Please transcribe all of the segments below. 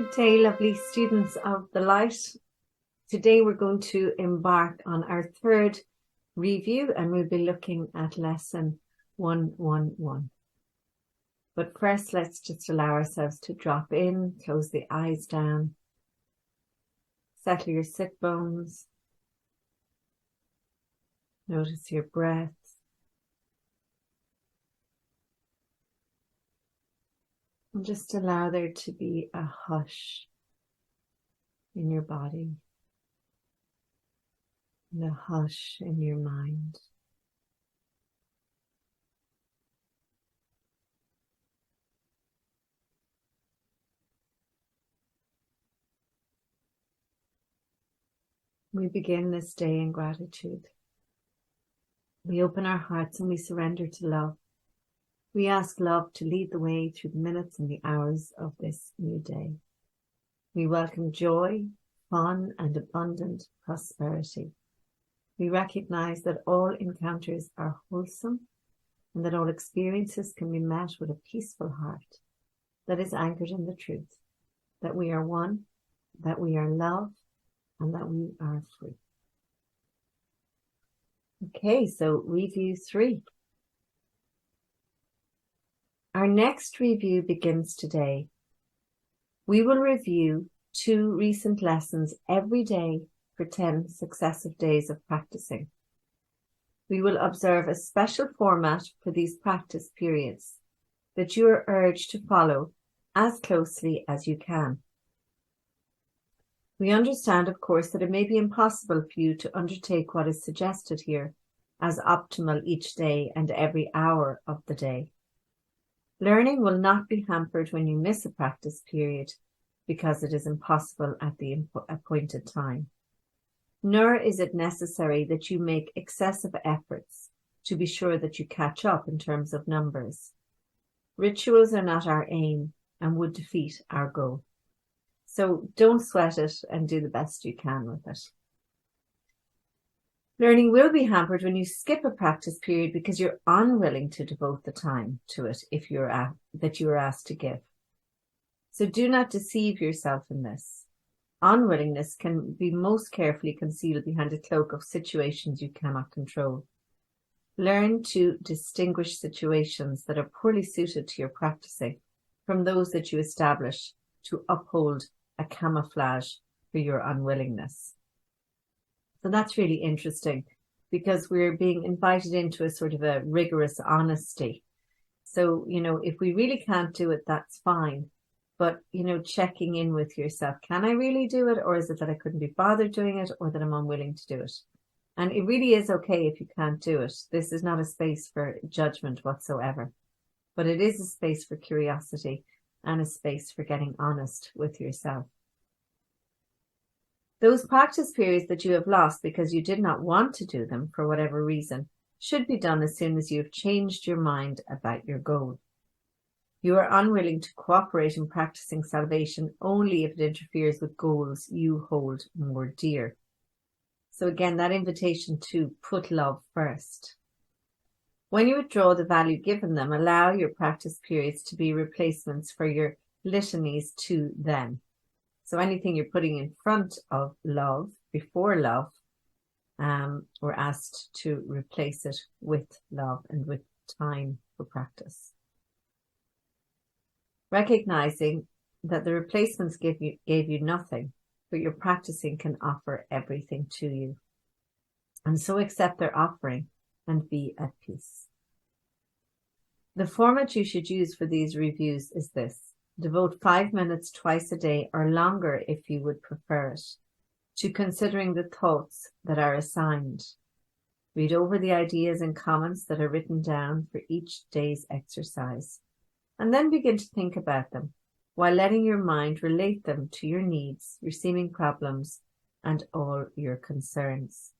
Good day, lovely students of the light. Today we're going to embark on our third review and we'll be looking at lesson 111. But first, let's just allow ourselves to drop in, close the eyes down, settle your sit bones, notice your breath. And just allow there to be a hush in your body and a hush in your mind. We begin this day in gratitude. We open our hearts and we surrender to love. We ask love to lead the way through the minutes and the hours of this new day. We welcome joy, fun, and abundant prosperity. We recognize that all encounters are wholesome and that all experiences can be met with a peaceful heart that is anchored in the truth, that we are one, that we are love, and that we are free. Okay, so review 3. Our next review begins today. We will review 2 recent lessons every day for 10 successive days of practicing. We will observe a special format for these practice periods that you are urged to follow as closely as you can. We understand, of course, that it may be impossible for you to undertake what is suggested here as optimal each day and every hour of the day. Learning will not be hampered when you miss a practice period because it is impossible at the appointed time. Nor is it necessary that you make excessive efforts to be sure that you catch up in terms of numbers. Rituals are not our aim and would defeat our goal. So don't sweat it and do the best you can with it. Learning will be hampered when you skip a practice period because you're unwilling to devote the time to it that you are asked to give. So do not deceive yourself in this. Unwillingness can be most carefully concealed behind a cloak of situations you cannot control. Learn to distinguish situations that are poorly suited to your practicing from those that you establish to uphold a camouflage for your unwillingness. So that's really interesting because we're being invited into a sort of a rigorous honesty. So, if we really can't do it, that's fine. But, checking in with yourself, can I really do it? Or is it that I couldn't be bothered doing it or that I'm unwilling to do it? And it really is okay if you can't do it. This is not a space for judgment whatsoever, but it is a space for curiosity and a space for getting honest with yourself. Those practice periods that you have lost because you did not want to do them for whatever reason should be done as soon as you have changed your mind about your goal. You are unwilling to cooperate in practicing salvation only if it interferes with goals you hold more dear. So again, that invitation to put love first. When you withdraw the value given them, allow your practice periods to be replacements for your litanies to them. So anything you're putting in front of love, before love, we're asked to replace it with love and with time for practice. Recognizing that the replacements gave you nothing, but your practicing can offer everything to you. And so accept their offering and be at peace. The format you should use for these reviews is this. Devote 5 minutes twice a day or longer if you would prefer it to considering the thoughts that are assigned. Read over the ideas and comments that are written down for each day's exercise and then begin to think about them while letting your mind relate them to your needs, your seeming problems, and all your concerns.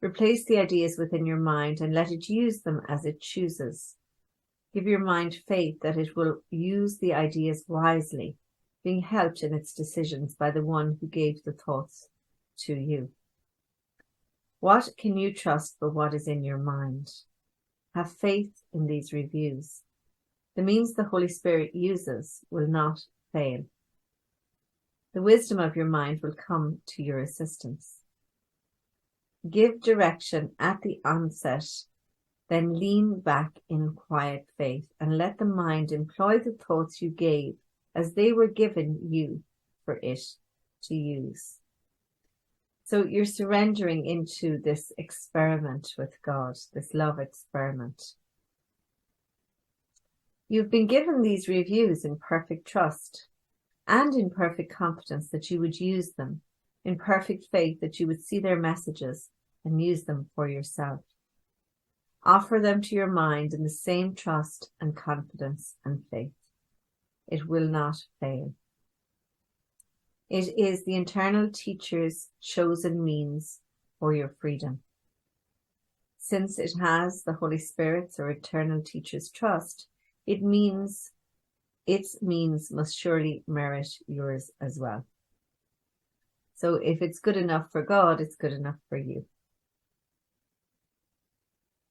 Replace the ideas within your mind and let it use them as it chooses. Give your mind faith that it will use the ideas wisely, being helped in its decisions by the one who gave the thoughts to you. What can you trust but what is in your mind? Have faith in these reviews. The means the Holy Spirit uses will not fail. The wisdom of your mind will come to your assistance. Give direction at the onset, then lean back in quiet faith and let the mind employ the thoughts you gave as they were given you for it to use. So you're surrendering into this experiment with God, this love experiment. You've been given these reviews in perfect trust and in perfect confidence that you would use them, in perfect faith that you would see their messages and use them for yourself. Offer them to your mind in the same trust and confidence and faith. It will not fail. It is the eternal teacher's chosen means for your freedom. Since it has the Holy Spirit's or eternal teacher's trust, its means must surely merit yours as well. So if it's good enough for God, it's good enough for you.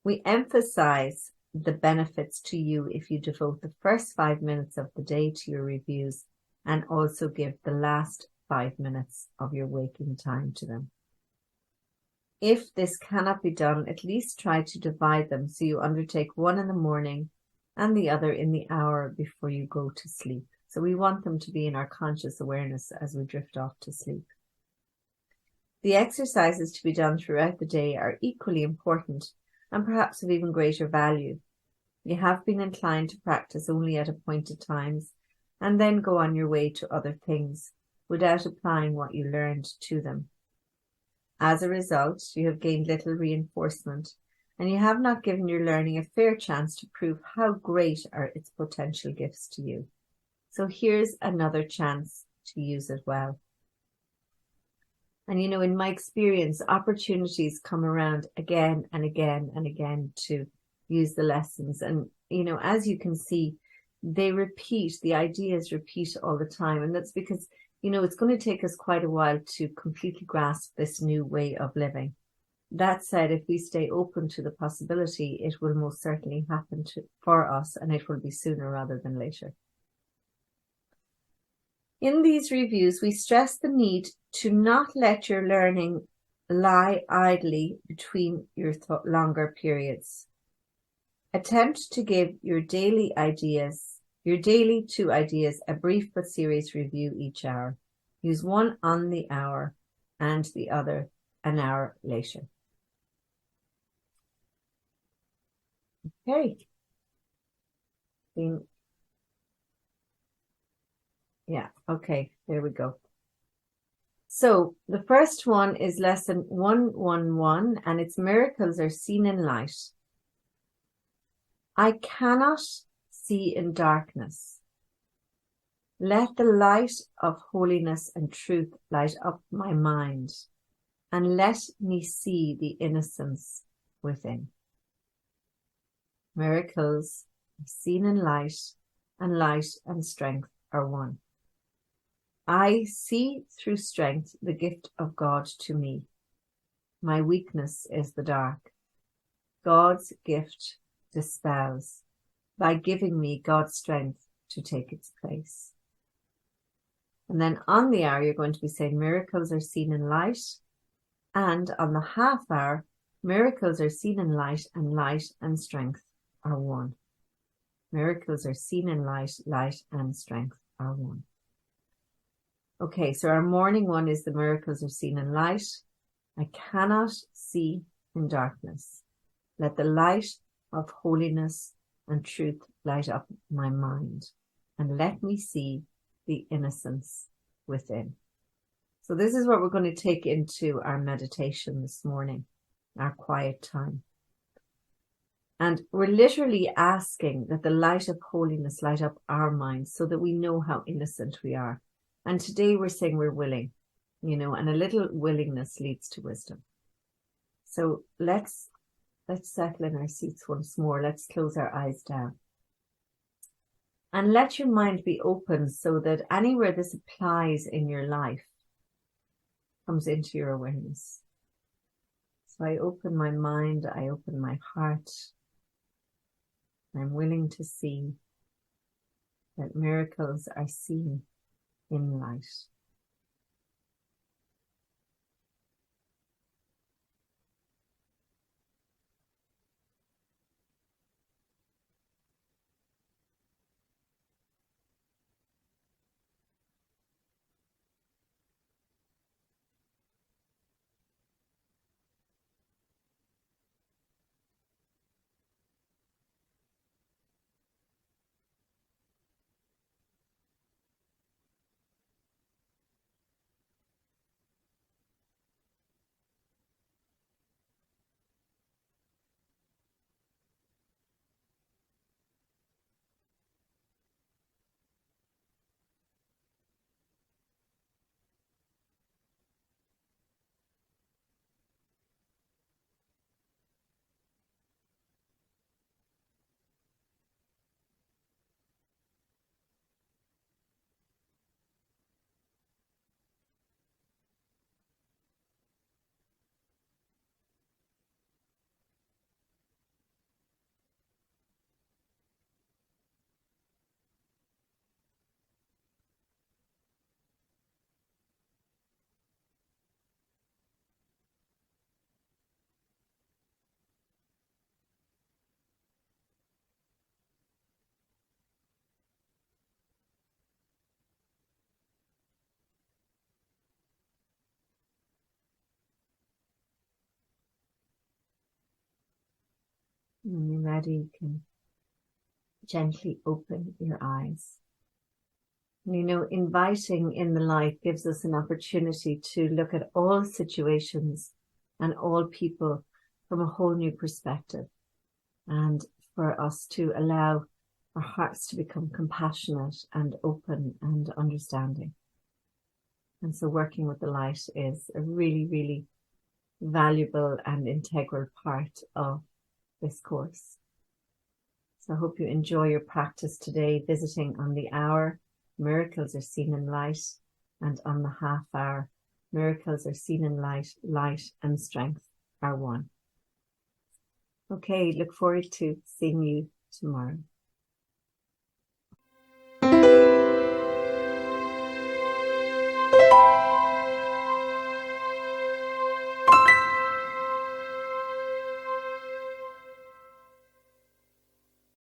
We emphasize the benefits to you if you devote the first 5 minutes of the day to your reviews and also give the last 5 minutes of your waking time to them. If this cannot be done, at least try to divide them so you undertake one in the morning and the other in the hour before you go to sleep. So we want them to be in our conscious awareness as we drift off to sleep. The exercises to be done throughout the day are equally important and perhaps of even greater value. You have been inclined to practice only at appointed times and then go on your way to other things without applying what you learned to them. As a result, you have gained little reinforcement and you have not given your learning a fair chance to prove how great are its potential gifts to you. So here's another chance to use it well. And in my experience, opportunities come around again and again and again to use the lessons. And, as you can see, they repeat, the ideas repeat all the time. And that's because, it's going to take us quite a while to completely grasp this new way of living. That said, if we stay open to the possibility, it will most certainly happen for us, and it will be sooner rather than later. In these reviews, we stress the need to not let your learning lie idly between your longer periods. Attempt to give your daily 2 ideas, a brief but serious review each hour. Use one on the hour and the other an hour later. Okay. Yeah, okay, there we go. So the first one is lesson 111, and it's miracles are seen in light. I cannot see in darkness. Let the light of holiness and truth light up my mind, and let me see the innocence within. Miracles are seen in light, and light and strength are one. I see through strength the gift of God to me. My weakness is the dark. God's gift dispels by giving me God's strength to take its place. And then on the hour, you're going to be saying miracles are seen in light. And on the half hour, miracles are seen in light and strength are one. Miracles are seen in light and strength are one. Okay, so our morning one is the miracles are seen in light. I cannot see in darkness. Let the light of holiness and truth light up my mind, and let me see the innocence within. So this is what we're going to take into our meditation this morning, our quiet time. And we're literally asking that the light of holiness light up our minds so that we know how innocent we are. And today we're saying we're willing, and a little willingness leads to wisdom. So let's settle in our seats once more. Let's close our eyes down. And let your mind be open so that anywhere this applies in your life comes into your awareness. So I open my mind, I open my heart. I'm willing to see that miracles are seen in light. When you're ready, you can gently open your eyes. And, you know, inviting in the light gives us an opportunity to look at all situations and all people from a whole new perspective, and for us to allow our hearts to become compassionate and open and understanding. And so working with the light is a really, really valuable and integral part of this course. So I hope you enjoy your practice today, visiting on the hour, miracles are seen in light, and on the half hour, miracles are seen in light, light and strength are one. Okay, look forward to seeing you tomorrow.